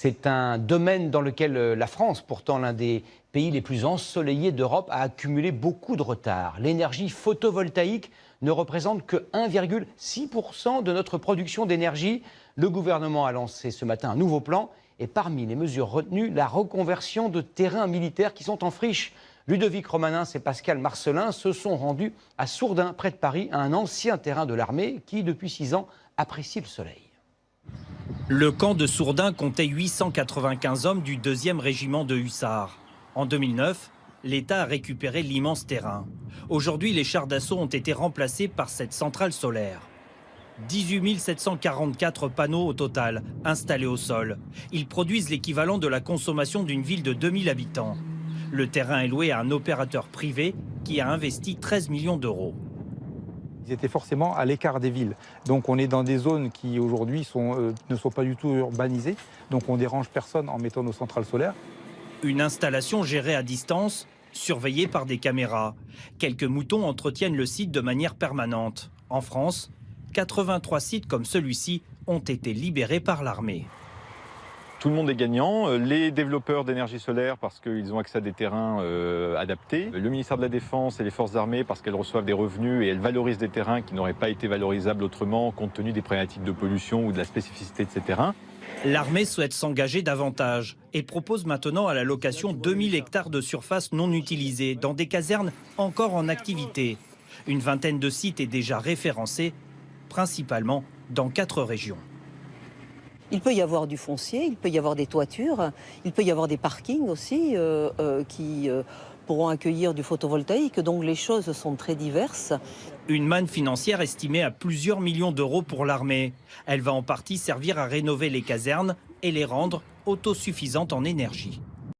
C'est un domaine dans lequel la France, pourtant l'un des pays les plus ensoleillés d'Europe, a accumulé beaucoup de retard. L'énergie photovoltaïque ne représente que 1,6% de notre production d'énergie. Le gouvernement a lancé ce matin un nouveau plan et parmi les mesures retenues, la reconversion de terrains militaires qui sont en friche. Ludovic Romanins et Pascal Marcelin se sont rendus à Sourdin, près de Paris, à un ancien terrain de l'armée qui, depuis 6 ans, apprécie le soleil. Le camp de Sourdin comptait 895 hommes du 2e régiment de hussards. En 2009, l'État a récupéré l'immense terrain. Aujourd'hui, les chars d'assaut ont été remplacés par cette centrale solaire. 18 744 panneaux au total, installés au sol. Ils produisent l'équivalent de la consommation d'une ville de 2000 habitants. Le terrain est loué à un opérateur privé qui a investi 13 millions d'euros. Ils étaient forcément à l'écart des villes. Donc on est dans des zones qui aujourd'hui ne sont pas du tout urbanisées. Donc on dérange personne en mettant nos centrales solaires. Une installation gérée à distance, surveillée par des caméras. Quelques moutons entretiennent le site de manière permanente. En France, 83 sites comme celui-ci ont été libérés par l'armée. Tout le monde est gagnant, les développeurs d'énergie solaire parce qu'ils ont accès à des terrains adaptés, le ministère de la Défense et les forces armées parce qu'elles reçoivent des revenus et elles valorisent des terrains qui n'auraient pas été valorisables autrement compte tenu des problématiques de pollution ou de la spécificité de ces terrains. L'armée souhaite s'engager davantage et propose maintenant à la location 2000 hectares de surface non utilisées dans des casernes encore en activité. Une vingtaine de sites est déjà référencée, principalement dans 4 régions. Il peut y avoir du foncier, il peut y avoir des toitures, il peut y avoir des parkings aussi qui pourront accueillir du photovoltaïque. Donc les choses sont très diverses. Une manne financière estimée à plusieurs millions d'euros pour l'armée. Elle va en partie servir à rénover les casernes et les rendre autosuffisantes en énergie.